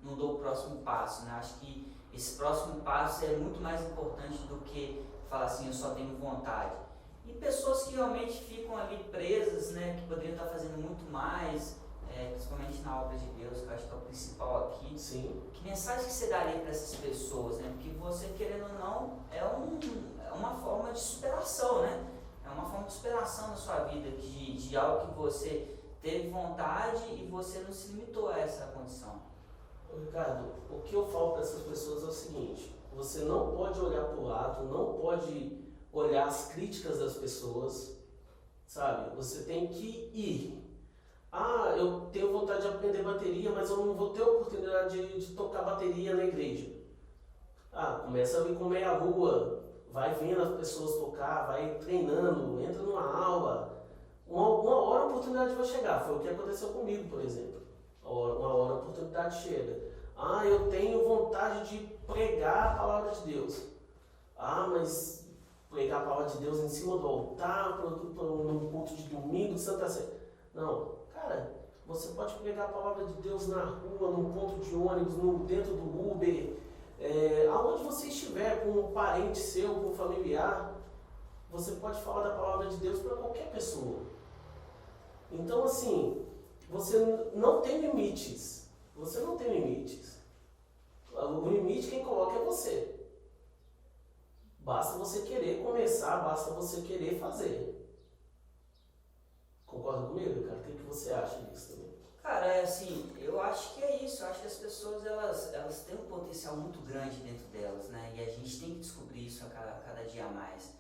Speaker 1: não dou o próximo passo, né? Acho que esse próximo passo é muito mais importante do que falar assim, eu só tenho vontade. E pessoas que realmente ficam ali presas, né? Que poderiam estar fazendo muito mais, principalmente na obra de Deus, que eu acho que é o principal aqui.
Speaker 2: Sim.
Speaker 1: Que mensagem que você daria para essas pessoas, né? Porque você, querendo ou não, é uma forma de superação, né? É uma forma de superação na sua vida, de algo que você teve vontade e você não se limitou a essa condição.
Speaker 2: Ricardo, o que eu falo para essas pessoas é o seguinte: você não pode olhar para o lado, não pode olhar as críticas das pessoas, sabe? Você tem que ir. Eu tenho vontade de aprender bateria, mas eu não vou ter oportunidade de tocar bateria na igreja. Começa a vir com meia rua, vai vendo as pessoas tocar, vai treinando, entra numa aula. Uma hora a oportunidade vai chegar. Foi o que aconteceu comigo, por exemplo. Uma hora a oportunidade chega. Eu tenho vontade de pregar a palavra de Deus. Mas pregar a palavra de Deus em cima do altar, no culto de domingo, de Santa Ceia. Não, cara, você pode pregar a palavra de Deus na rua, num ponto de ônibus, dentro do Uber, aonde você estiver, com um parente seu, com um familiar, você pode falar da palavra de Deus para qualquer pessoa. Então, assim, você não tem limites. Você não tem limites. O limite quem coloca é você. Basta você querer começar, basta você querer fazer. Concorda comigo, cara? O que você acha disso também?
Speaker 1: Cara, assim, eu acho que é isso. Eu acho que as pessoas, elas têm um potencial muito grande dentro delas, né? E a gente tem que descobrir isso a cada dia a mais.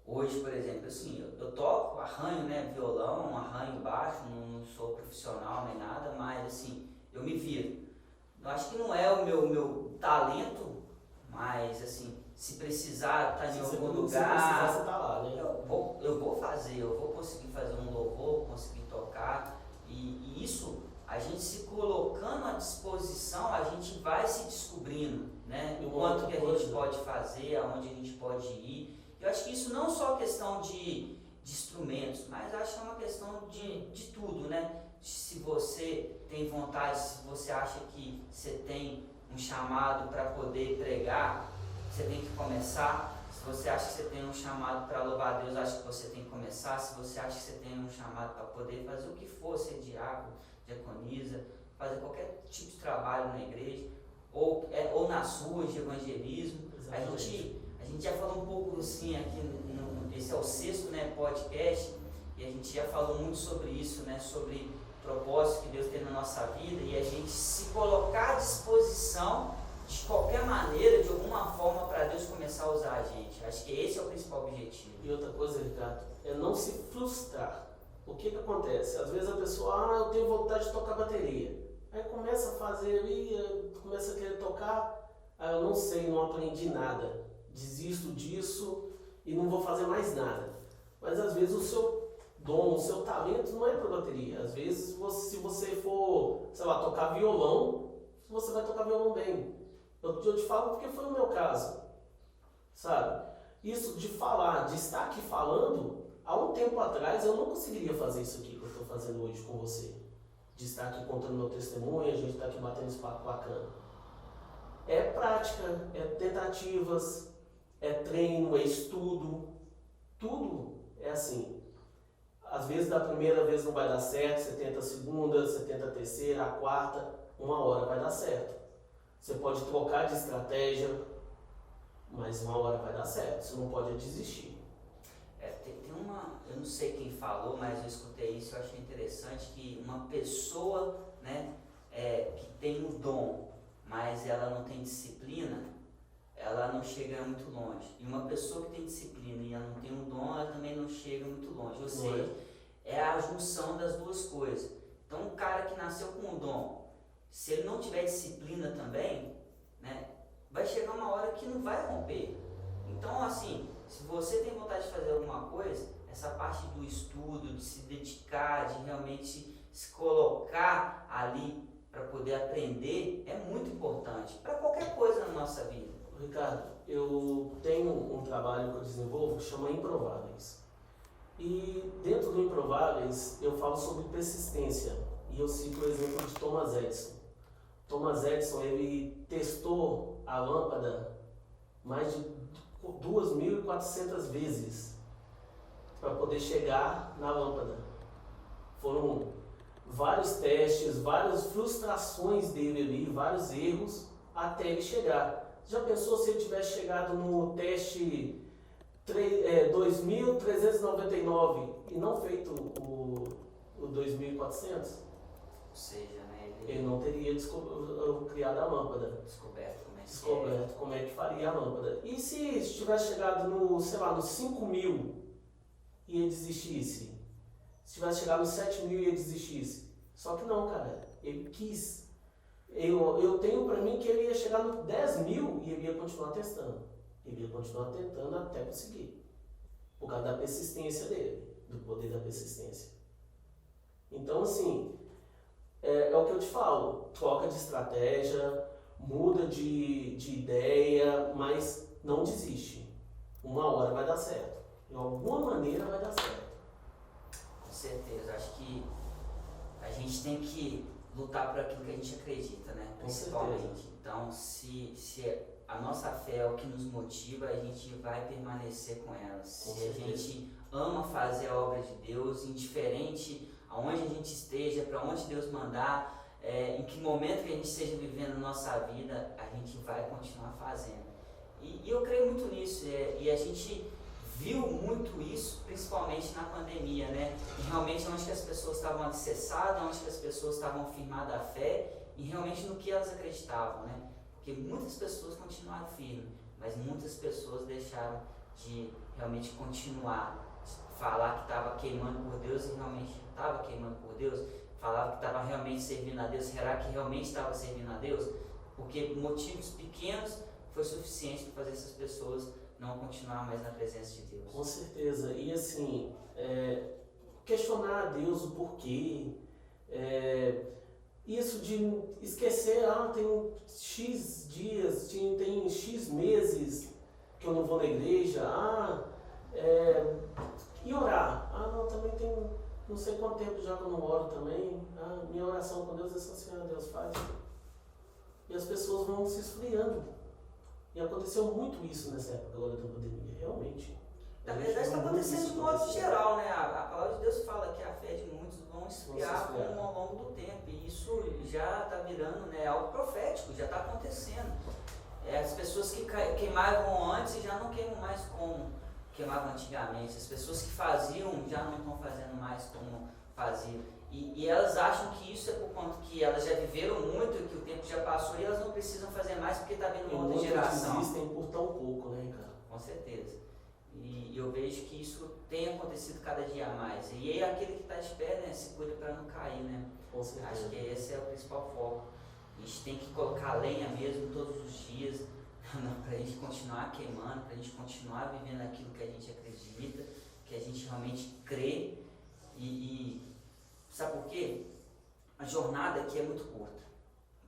Speaker 1: Hoje, por exemplo, assim, eu toco, arranho, né, violão, arranho baixo, não sou profissional nem nada, mas assim, eu me viro. Eu acho que não é o meu talento, mas assim, se precisar estar em algum lugar,
Speaker 2: se precisar, você tá lá, né?
Speaker 1: eu vou fazer, eu vou conseguir fazer um louvor, conseguir tocar, e isso, a gente se colocando à disposição, a gente vai se descobrindo, né? O quanto que a gente pode fazer, aonde a gente pode ir. Eu acho que isso não só questão de instrumentos, mas acho que é uma questão de tudo, né? Se você tem vontade, se você acha que você tem um chamado para poder pregar, você tem que começar. Se você acha que você tem um chamado para louvar a Deus, acho que você tem que começar. Se você acha que você tem um chamado para poder fazer o que for, ser diácono, diaconisa, fazer qualquer tipo de trabalho na igreja, ou nas ruas de evangelismo. A gente já falou um pouco assim aqui, esse é o 6º, né, podcast, e a gente já falou muito sobre isso, né, sobre o propósito que Deus tem na nossa vida, e a gente se colocar à disposição de qualquer maneira, de alguma forma, para Deus começar a usar a gente. Acho que esse é o principal objetivo.
Speaker 2: E outra coisa, Ricardo, é não se frustrar. O que acontece? Às vezes a pessoa, eu tenho vontade de tocar bateria. Aí começa a fazer ali, começa a querer tocar, eu não sei, não aprendi nada. Desisto disso e não vou fazer mais nada. Mas às vezes o seu dom, o seu talento não é para bateria. Às vezes, se você for, sei lá, tocar violão, você vai tocar violão bem. Eu te falo porque foi o meu caso, sabe? Isso de falar, de estar aqui falando, há um tempo atrás eu não conseguiria fazer isso aqui que eu estou fazendo hoje com você. De estar aqui contando meu testemunho, a gente está aqui batendo esse papo bacana. É prática, é tentativas, é treino, é estudo, tudo é assim. Às vezes da primeira vez não vai dar certo, você tenta a segunda, você tenta a terceira, a quarta, uma hora vai dar certo. Você pode trocar de estratégia, mas uma hora vai dar certo, você não pode desistir.
Speaker 1: Tem eu não sei quem falou, mas eu escutei isso, eu achei interessante, que uma pessoa, né, que tem o dom, mas ela não tem disciplina, ela não chega muito longe. E uma pessoa que tem disciplina e ela não tem um dom, ela também não chega muito longe. Ou seja, é a junção das duas coisas. Então, um cara que nasceu com um dom, se ele não tiver disciplina também, né, vai chegar uma hora que não vai romper. Então, assim, se você tem vontade de fazer alguma coisa, essa parte do estudo, de se dedicar, de realmente se colocar ali para poder aprender, é muito importante para qualquer coisa na nossa vida.
Speaker 2: Ricardo, eu tenho um trabalho que eu desenvolvo que chama Improváveis. E dentro do Improváveis eu falo sobre persistência. E eu cito o exemplo de Thomas Edison. Thomas Edison, ele testou a lâmpada mais de 2.400 vezes para poder chegar na lâmpada. Foram vários testes, várias frustrações dele ali, vários erros, até ele chegar. Já pensou se ele tivesse chegado no teste 2.399 e não feito o 2.400?
Speaker 1: Ou seja, né,
Speaker 2: Ele não teria criado a lâmpada.
Speaker 1: Descoberto
Speaker 2: Como é que faria a lâmpada. E se tivesse chegado no 5.000 e ele desistisse? Se tivesse chegado no 7.000 e ele desistisse? Só que não, cara. Ele quis. Eu tenho pra mim que ele ia chegar no 10.000 e ele ia continuar testando. Ele ia continuar tentando até conseguir. Por causa da persistência dele. Do poder da persistência. Então, assim, é o que eu te falo. Troca de estratégia, muda de ideia, mas não desiste. Uma hora vai dar certo. De alguma maneira vai dar certo.
Speaker 1: Com certeza. Acho que a gente tem que lutar por aquilo que a gente acredita, né? Principalmente. Então, se a nossa fé é o que nos motiva, a gente vai permanecer com ela. Se a gente ama fazer a obra de Deus, indiferente aonde a gente esteja, para onde Deus mandar, em que momento que a gente esteja vivendo a nossa vida, a gente vai continuar fazendo. E eu creio muito nisso, e a gente viu muito isso, principalmente na pandemia, né? E realmente onde que as pessoas estavam alicerçadas, onde que as pessoas estavam firmadas à fé, e realmente no que elas acreditavam, né? Porque muitas pessoas continuaram firmes, mas muitas pessoas deixaram de realmente continuar, de falar que estava queimando por Deus e realmente estava queimando por Deus, falava que estava realmente servindo a Deus, será que realmente estava servindo a Deus? Porque motivos pequenos foi suficiente para fazer essas pessoas não continuar mais na presença de Deus.
Speaker 2: Com certeza. E assim, questionar a Deus o porquê, isso de esquecer, tem X dias, tem X meses que eu não vou na igreja, e orar. Não, também tem não sei quanto tempo já que eu não oro também, minha oração com Deus é só assim, Deus faz. E as pessoas vão se esfriando. E aconteceu muito isso nessa época agora da pandemia, realmente.
Speaker 1: Na verdade está acontecendo de modo geral, né? A palavra de Deus fala que a fé de muitos vão esfriar ao longo do tempo. E isso já está virando, né, algo profético, já está acontecendo. As pessoas que queimavam antes já não queimam mais como queimavam antigamente. As pessoas que faziam já não estão fazendo mais como faziam. E elas acham que isso é por conta que elas já viveram muito, que o tempo já passou e elas não precisam fazer mais porque está vindo uma outra geração.
Speaker 2: Existem por tão pouco, né, cara?
Speaker 1: Com certeza. E eu vejo que isso tem acontecido cada dia mais. E aí aquele que está de pé, né, se cuida para não cair, né?
Speaker 2: Com certeza.
Speaker 1: Acho que esse é o principal foco. A gente tem que colocar lenha mesmo todos os dias para a gente continuar queimando, para a gente continuar vivendo aquilo que a gente acredita, que a gente realmente crê. E sabe por quê? A jornada aqui é muito curta.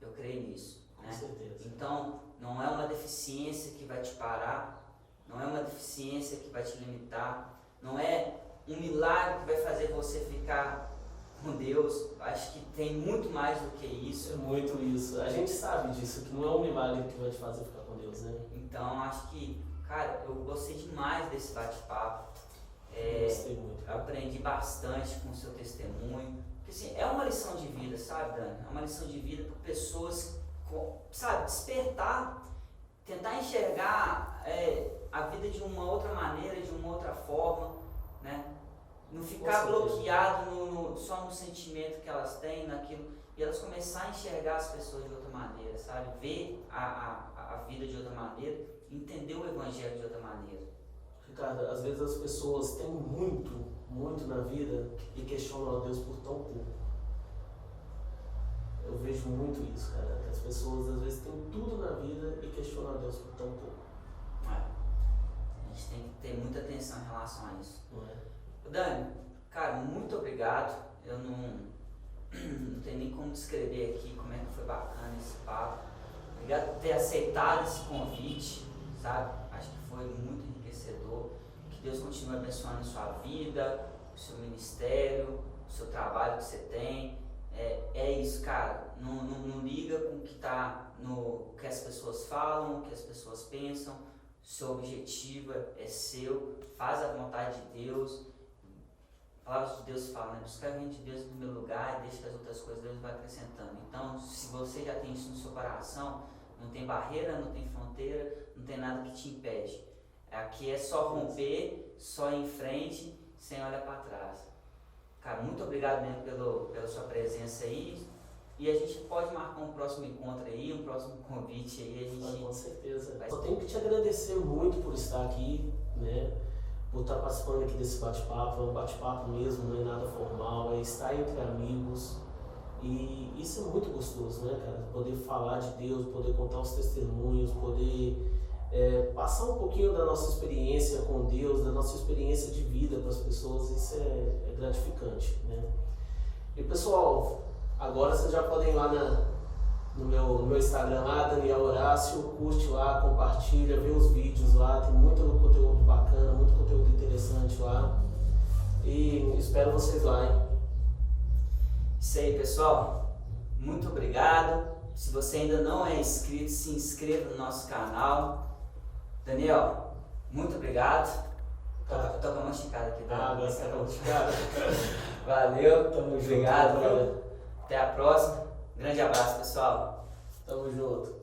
Speaker 1: Eu creio nisso.
Speaker 2: Com
Speaker 1: né?
Speaker 2: certeza.
Speaker 1: Então, não é uma deficiência que vai te parar, não é uma deficiência que vai te limitar, não é um milagre que vai fazer você ficar com Deus. Acho que tem muito mais do que isso.
Speaker 2: É muito isso. A gente sabe disso, que não é um milagre que vai te fazer ficar com Deus, né?
Speaker 1: Então, acho que, cara, eu gostei demais desse bate-papo.
Speaker 2: Gostei muito.
Speaker 1: Aprendi bastante com o seu testemunho. Porque, assim, é uma lição de vida, sabe, Dani? É uma lição de vida para pessoas, sabe, despertar, tentar enxergar a vida de uma outra maneira, de uma outra forma, né? Não ficar bloqueado só no sentimento que elas têm, naquilo, e elas começar a enxergar as pessoas de outra maneira, sabe? Ver a vida de outra maneira, entender o Evangelho de outra maneira.
Speaker 2: Ricardo, às vezes as pessoas têm muito na vida e questionam a Deus por tão pouco. Eu vejo muito isso, cara. As pessoas às vezes têm tudo na vida e questionam a Deus por tão pouco.
Speaker 1: A gente tem que ter muita atenção em relação a isso. Dani, cara, muito obrigado. Eu não tenho nem como descrever aqui como é que foi bacana esse papo. Obrigado por ter aceitado esse convite, sabe? Acho que foi muito enriquecedor. Que Deus continue abençoando a sua vida, o seu ministério, o seu trabalho que você tem. É isso, cara. Não liga com o que o que as pessoas falam, o que as pessoas pensam. O seu objetivo é seu. Faz a vontade de Deus. A palavra de Deus fala, né? Buscar o reino de Deus no primeiro lugar e deixa que as outras coisas Deus vai acrescentando. Então, se você já tem isso no seu coração, não tem barreira, não tem fronteira, não tem nada que te impede. Aqui é só romper, só ir em frente, sem olhar para trás. Cara, muito obrigado mesmo pela sua presença aí. E a gente pode marcar um próximo encontro aí, um próximo convite aí.
Speaker 2: Com certeza. Só tenho que te agradecer muito por estar aqui, né? Por estar participando aqui desse bate-papo. É um bate-papo mesmo, não é nada formal, é estar entre amigos. E isso é muito gostoso, né, cara? Poder falar de Deus, poder contar os testemunhos, poder passar um pouquinho da nossa experiência com Deus, da nossa experiência de vida para as pessoas. Isso é gratificante, né? E pessoal, agora vocês já podem ir lá no meu Instagram lá, Daniel Horácio, curte lá, compartilha, vê os vídeos lá, tem muito conteúdo bacana, muito conteúdo interessante lá. E espero vocês lá, hein?
Speaker 1: Isso aí, pessoal. Muito obrigado. Se você ainda não é inscrito, se inscreva no nosso canal. Daniel, muito obrigado. Tô com uma esticada aqui, tá?
Speaker 2: Agora você tá esticada.
Speaker 1: Valeu,
Speaker 2: Tamo
Speaker 1: obrigado.
Speaker 2: junto,
Speaker 1: Até a próxima. Grande abraço, pessoal.
Speaker 2: Tamo junto.